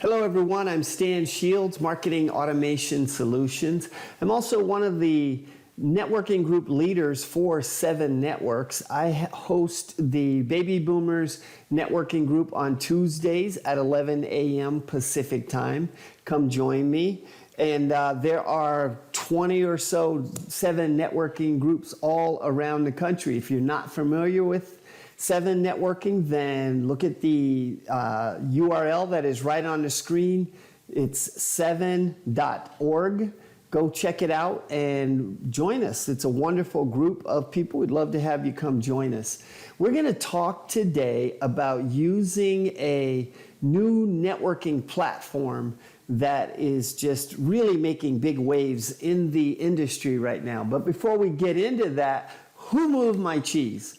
Hello everyone, I'm Stan Shields, Marketing Automation Solutions. I'm also one of the networking group leaders for 7 Networks. I host the Baby Boomers networking group on Tuesdays at 11 a.m. Pacific time. Come join me. And there are 20 or so 7 networking groups all around the country. If you're not familiar with 7 Networking, then look at the URL that is right on the screen. It's 7.org. Go check it out and join us. It's a wonderful group of people. We'd love to have you come join us. We're going to talk today about using a new networking platform that is just really making big waves in the industry right now. But before we get into that, who moved my cheese?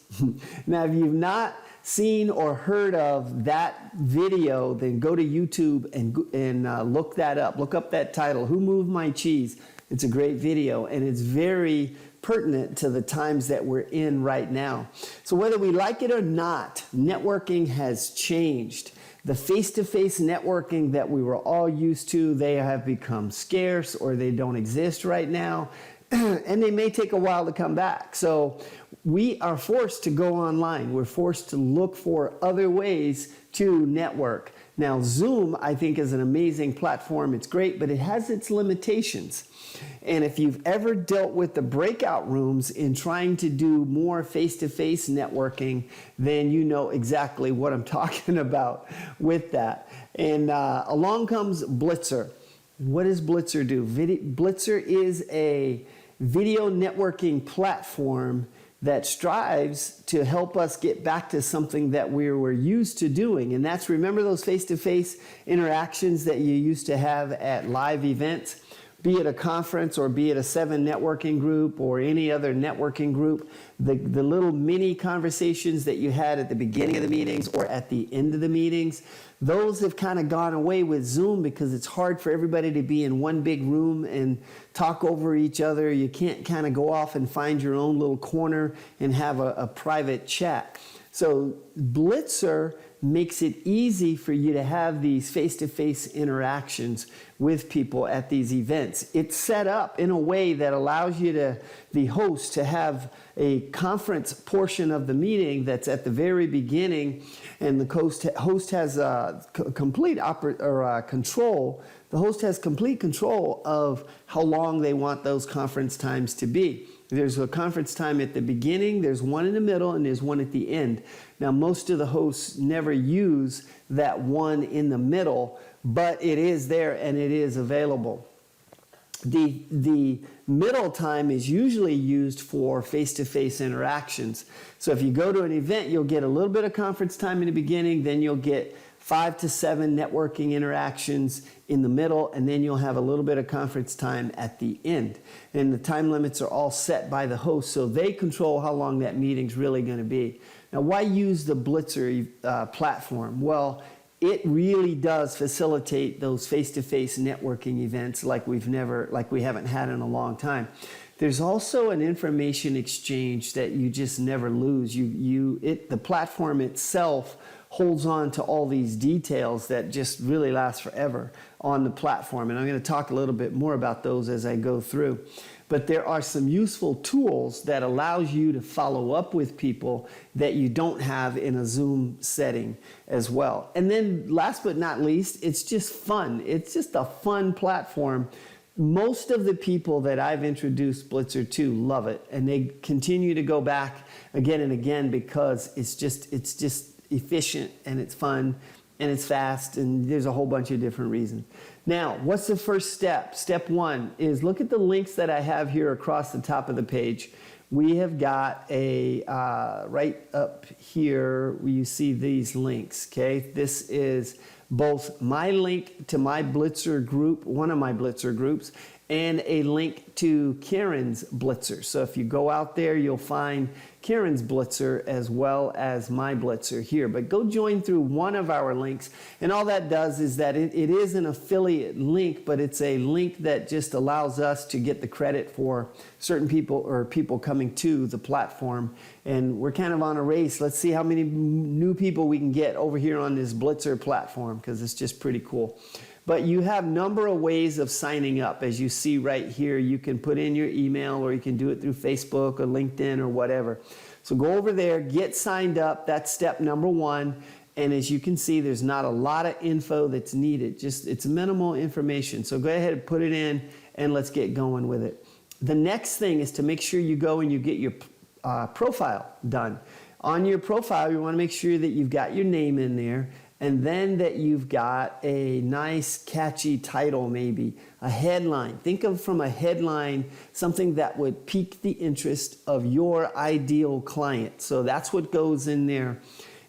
Now, if you've not seen or heard of that video, then go to YouTube and look that up. Look up that title, Who Moved My Cheese? It's a great video, and it's very pertinent to the times that we're in right now. So whether we like it or not, networking has changed. The face-to-face networking that we were all used to, they have become scarce or they don't exist right now. And they may take a while to come back. So we are forced to go online. We're forced to look for other ways to network. Now, Zoom, I think, is an amazing platform. It's great, but it has its limitations. And if you've ever dealt with the breakout rooms in trying to do more face-to-face networking, then you know exactly what I'm talking about with that. And along comes Blitzr. What does Blitzr do? Blitzr is a video networking platform that strives to help us get back to something that we were used to doing. And that's, remember those face-to-face interactions that you used to have at live events? Be it a conference or be it a 7 networking group or any other networking group, the little mini conversations that you had at the beginning of the meetings or at the end of the meetings, those have kind of gone away with Zoom because it's hard for everybody to be in one big room and talk over each other. You can't kind of go off and find your own little corner and have a private chat. So Blitzr makes it easy for you to have these face-to-face interactions with people at these events. It's set up in a way that allows you the host to have a conference portion of the meeting that's at the very beginning, and the host has complete control. The host has complete control of how long they want those conference times to be. There's a conference time at the beginning, there's one in the middle, and there's one at the end. Now, most of the hosts never use that one in the middle, but it is there and it is available. The middle time is usually used for face-to-face interactions. So if you go to an event, you'll get a little bit of conference time in the beginning, then you'll get 5 to 7 networking interactions in the middle, and then you'll have a little bit of conference time at the end. And the time limits are all set by the host, so they control how long that meeting's really going to be. Now, why use the Blitzr platform? Well, it really does facilitate those face-to-face networking events like we haven't had in a long time. There's also an information exchange that you just never lose. The platform itself holds on to all these details that just really last forever on the platform. And I'm going to talk a little bit more about those as I go through. But there are some useful tools that allows you to follow up with people that you don't have in a Zoom setting as well. And then last but not least, it's just fun. It's just a fun platform. Most of the people that I've introduced Blitzr to love it, and they continue to go back again and again because it's just efficient and it's fun and it's fast, and there's a whole bunch of different reasons. Now, what's the first step? Step 1 is look at the links that I have here across the top of the page. We have got a, right up here, where you see these links, okay? This is both my link to my Blitzr group, one of my Blitzr groups, and a link to Karen's Blitzr. So if you go out there, you'll find Karen's Blitzr as well as my Blitzr here. But go join through one of our links, and all that does is that it is an affiliate link, but it's a link that just allows us to get the credit for certain people or people coming to the platform. And we're kind of on a race. Let's see how many new people we can get over here on this Blitzr platform, because it's just pretty cool. But you have a number of ways of signing up. As you see right here, you can put in your email, or you can do it through Facebook or LinkedIn or whatever. So go over there, get signed up. That's step number one. And as you can see, there's not a lot of info that's needed. Just it's minimal information. So go ahead and put it in, and let's get going with it. The next thing is to make sure you go and you get your profile done. On your profile, you want to make sure that you've got your name in there, and then that you've got a nice catchy title, maybe a headline. Think of from a headline something that would pique the interest of your ideal client. So that's what goes in there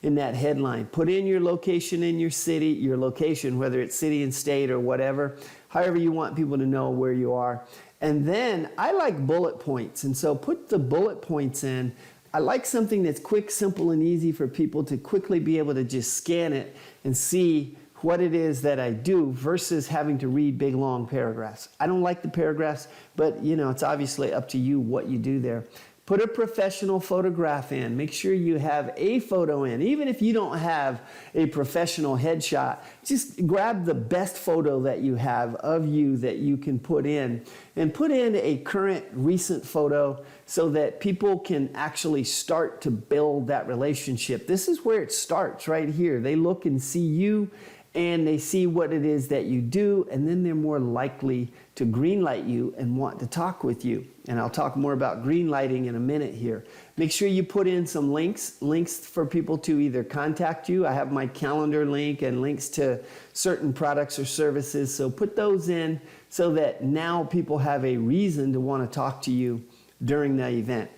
in that headline. Put in your location in your city, your location, whether it's city and state or whatever, however you want people to know where you are. And then I like bullet points, and so put the bullet points in. I like something that's quick, simple, and easy for people to quickly be able to just scan it and see what it is that I do versus having to read big, long paragraphs. I don't like the paragraphs, but it's obviously up to you what you do there. Put a professional photograph in. Make sure you have a photo in. Even if you don't have a professional headshot, just grab the best photo that you have of you that you can put in. And put in a current, recent photo so that people can actually start to build that relationship. This is where it starts, right here. They look and see you, and they see what it is that you do, and then they're more likely to greenlight you and want to talk with you. And I'll talk more about greenlighting in a minute here. Make sure you put in some links for people to either contact you. I have my calendar link and links to certain products or services. So put those in so that now people have a reason to want to talk to you during the event.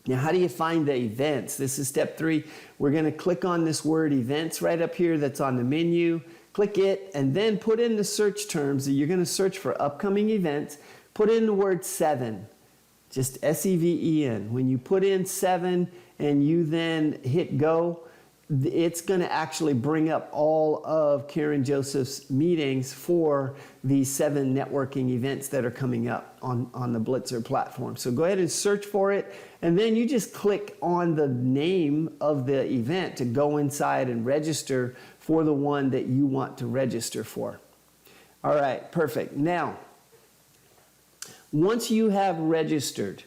Now, how do you find the events? This is step 3. We're going to click on this word events right up here that's on the menu. Click it, and then put in the search terms that you're going to search for upcoming events. Put in the word 7, just S-E-V-E-N. When you put in 7 and you then hit go, it's going to actually bring up all of Karen Joseph's meetings for these 7 networking events that are coming up on the Blitzr platform. So go ahead and search for it, and then you just click on the name of the event to go inside and register for the one that you want to register for. All right, perfect. Now, once you have registered,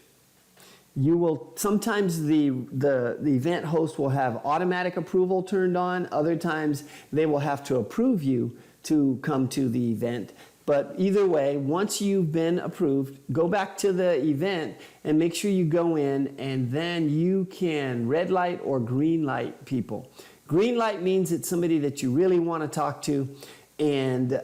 you will sometimes the event host will have automatic approval turned on. Other times they will have to approve you to come to the event. But either way, once you've been approved, go back to the event and make sure you go in, and then you can red light or green light people. Green light means it's somebody that you really want to talk to, and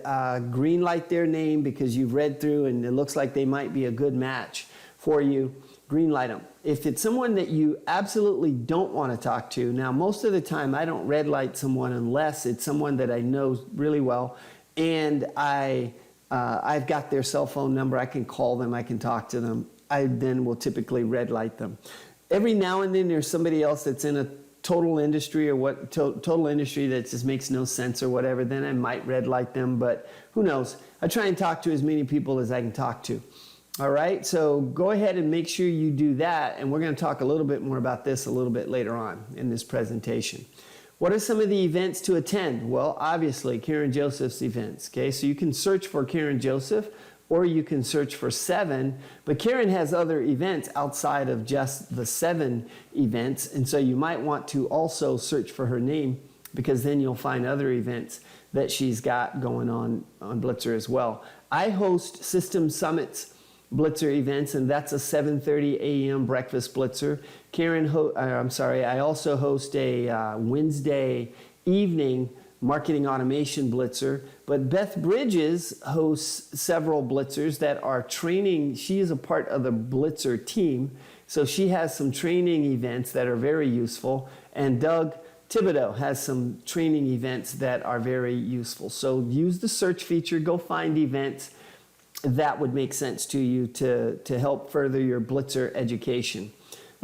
green light their name because you've read through and it looks like they might be a good match for you. Green light them. If it's someone that you absolutely don't want to talk to, now most of the time I don't red light someone unless it's someone that I know really well, and I've got their cell phone number, I can call them, I can talk to them. I then will typically red light them. Every now and then there's somebody else that's in a total industry or total industry that just makes no sense or whatever, then I might red light them, but who knows. I try and talk to as many people as I can talk to. All right, so go ahead and make sure you do that, and we're going to talk a little bit more about this a little bit later on in this presentation. What are some of the events to attend? Well, obviously, Karen Joseph's events, okay? So you can search for Karen Joseph, or you can search for 7, but Karen has other events outside of just the 7 events, and so you might want to also search for her name, because then you'll find other events that she's got going on Blitzr as well. I host System Summits Blitzr events, and that's a 7:30 a.m. breakfast Blitzr. I also host a Wednesday evening marketing automation Blitzr, but Beth Bridges hosts several Blitzrs that are training. She is a part of the Blitzr team, so she has some training events that are very useful, and Doug Thibodeau has some training events that are very useful. So use the search feature, go find events that would make sense to you to help further your Blitzr education.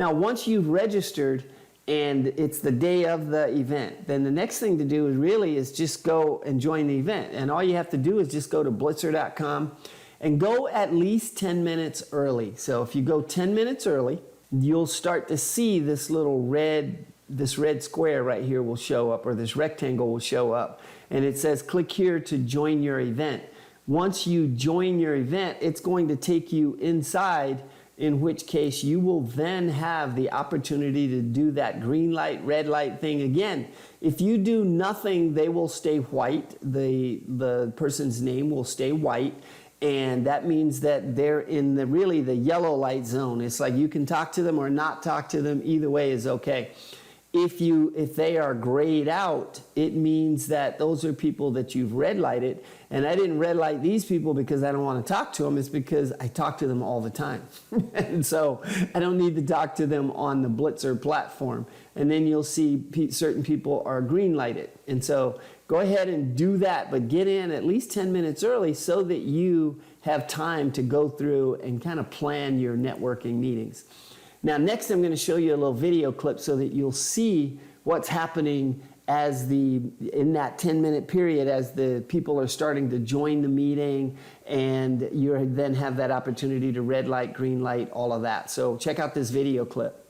Now, once you've registered and it's the day of the event, then the next thing to do is just go and join the event. And all you have to do is just go to blitzr.com and go at least 10 minutes early. So if you go 10 minutes early, you'll start to see this little red square right here will show up, or this rectangle will show up. And it says, click here to join your event. Once you join your event, it's going to take you inside, in which case you will then have the opportunity to do that green light, red light thing again. If you do nothing, they will stay white. The person's name will stay white. And that means that they're in the yellow light zone. It's like you can talk to them or not talk to them. Either way is okay. If they are grayed out, it means that those are people that you've red lighted. And I didn't red light these people because I don't want to talk to them. It's because I talk to them all the time. And so I don't need to talk to them on the Blitzr platform. And then you'll see certain people are green lighted. And so go ahead and do that, but get in at least 10 minutes early so that you have time to go through and kind of plan your networking meetings. Now, next I'm going to show you a little video clip so that you'll see what's happening in that 10-minute period as the people are starting to join the meeting, and you then have that opportunity to red light, green light, all of that. So check out this video clip.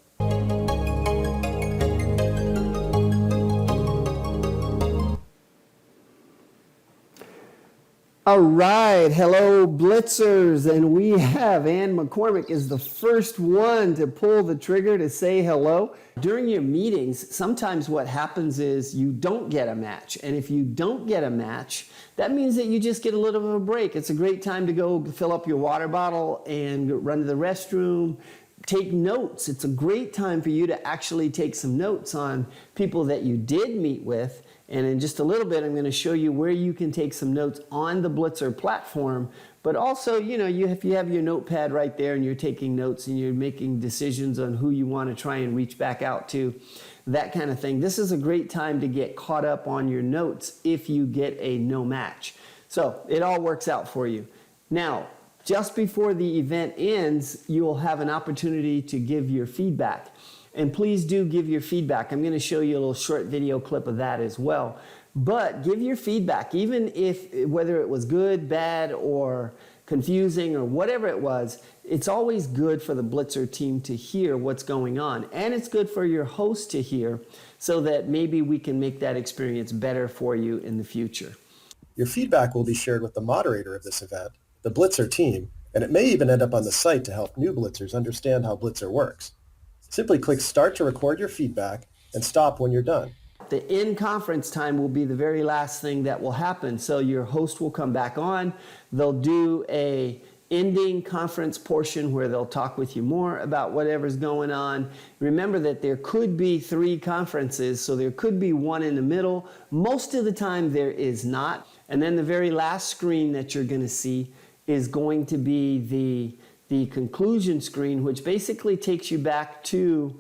All right, hello Blitzers, and we have Ann McCormick is the first one to pull the trigger to say hello. During your meetings, sometimes what happens is you don't get a match, and if you don't get a match, that means that you just get a little bit of a break. It's a great time to go fill up your water bottle and run to the restroom. Take notes. It's a great time for you to actually take some notes on people that you did meet with. And in just a little bit, I'm going to show you where you can take some notes on the Blitzr platform. But also, if you have your notepad right there and you're taking notes and you're making decisions on who you want to try and reach back out to, that kind of thing. This is a great time to get caught up on your notes if you get a no match. So it all works out for you. Now, just before the event ends, you'll have an opportunity to give your feedback. And please do give your feedback. I'm going to show you a little short video clip of that as well. But give your feedback, even whether it was good, bad, or confusing, or whatever it was. It's always good for the Blitzr team to hear what's going on. And it's good for your host to hear, so that maybe we can make that experience better for you in the future. Your feedback will be shared with the moderator of this event, the Blitzr team, and it may even end up on the site to help new Blitzers understand how Blitzr works. Simply click Start to record your feedback and stop when you're done. The end conference time will be the very last thing that will happen. So your host will come back on. They'll do a ending conference portion where they'll talk with you more about whatever's going on. Remember that there could be 3 conferences, so there could be one in the middle. Most of the time there is not. And then the very last screen that you're going to see is going to be the conclusion screen, which basically takes you back to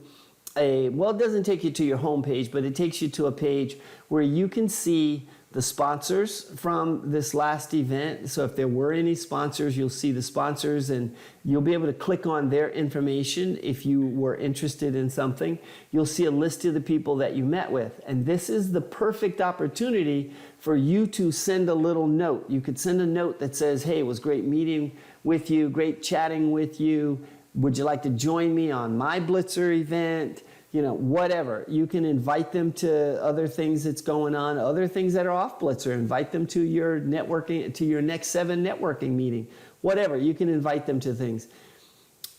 it doesn't take you to your home page, but it takes you to a page where you can see the sponsors from this last event. So if there were any sponsors, you'll see the sponsors, and you'll be able to click on their information if you were interested in something. You'll see a list of the people that you met with. And this is the perfect opportunity for you to send a little note. You could send a note that says, hey, it was great meeting with you, great chatting with you. Would you like to join me on my Blitzr event? Whatever. You can invite them to other things that's going on, other things that are off Blitzr. Invite them to your networking, to your next 7 networking meeting. Whatever. You can invite them to things.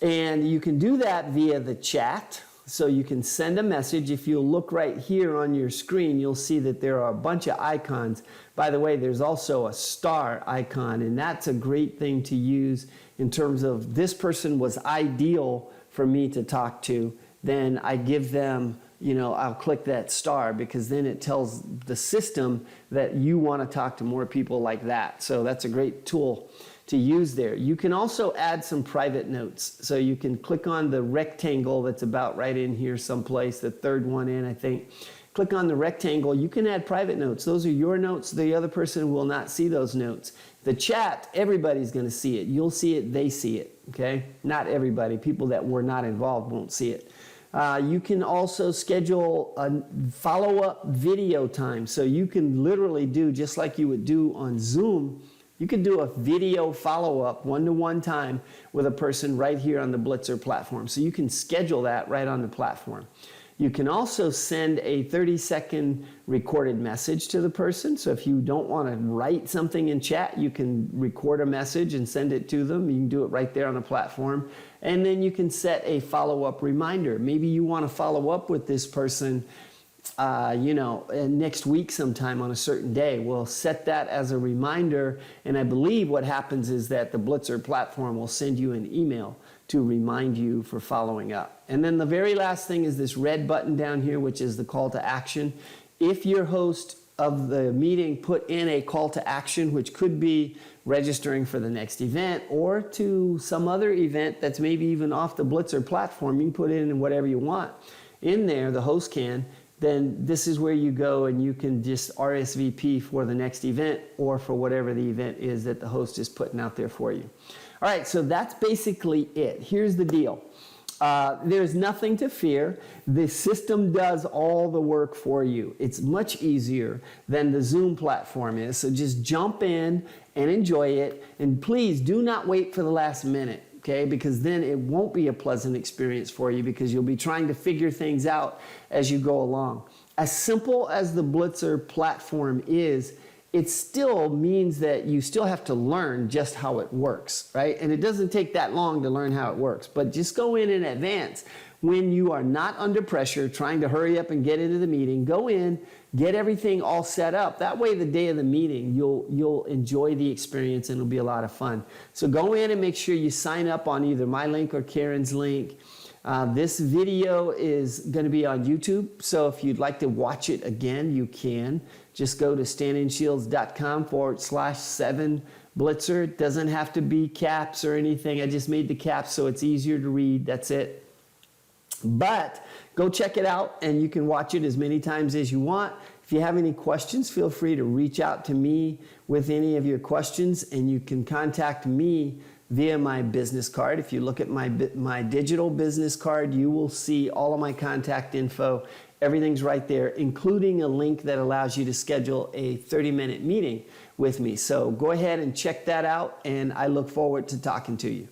And you can do that via the chat. So you can send a message. If you look right here on your screen, you'll see that there are a bunch of icons. By the way, there's also a star icon, and that's a great thing to use in terms of this person was ideal for me to talk to. Then I give them, I'll click that star, because then it tells the system that you want to talk to more people like that. So that's a great tool to use there. You can also add some private notes. So you can click on the rectangle that's about right in here someplace, the third one in, I think. Click on the rectangle. You can add private notes. Those are your notes. The other person will not see those notes. The chat, everybody's going to see it. You'll see it, they see it, okay? Not everybody. People that were not involved won't see it. You can also schedule a follow-up video time. So you can literally do, just like you would do on Zoom, you can do a video follow-up one-to-one time with a person right here on the Blitzr platform. So you can schedule that right on the platform. You can also send a 30-second recorded message to the person. So if you don't want to write something in chat, you can record a message and send it to them. You can do it right there on the platform. And then you can set a follow-up reminder. Maybe you want to follow up with this person next week sometime on a certain day. We'll set that as a reminder, and I believe what happens is that the Blitzr platform will send you an email to remind you for following up. And then the very last thing is this red button down here, which is the call to action. If your host of the meeting put in a call to action, which could be registering for the next event or to some other event that's maybe even off the Blitzr platform, you can put in whatever you want in there, the host can, then this is where you go and you can just RSVP for the next event or for whatever the event is that the host is putting out there for you. All right, so that's basically it. Here's the deal. There's nothing to fear. The system does all the work for you. It's much easier than the Zoom platform is. So just jump in and enjoy it. And please do not wait for the last minute, okay? Because then it won't be a pleasant experience for you because you'll be trying to figure things out as you go along. As simple as the Blitzr platform is, it still means that you still have to learn just how it works, right? And it doesn't take that long to learn how it works, but just go in advance when you are not under pressure, trying to hurry up and get into the meeting. Go in, get everything all set up. That way the day of the meeting, you'll enjoy the experience and it'll be a lot of fun. So go in and make sure you sign up on either my link or Karen's link. This video is going to be on YouTube, so if you'd like to watch it again, you can. Just go to standindshields.com/7Blitzr. It doesn't have to be caps or anything. I just made the caps so it's easier to read. That's it. But go check it out, and you can watch it as many times as you want. If you have any questions, feel free to reach out to me with any of your questions, and you can contact me via my business card. If you look at my digital business card, you will see all of my contact info. Everything's right there, including a link that allows you to schedule a 30-minute meeting with me. So go ahead and check that out, and I look forward to talking to you.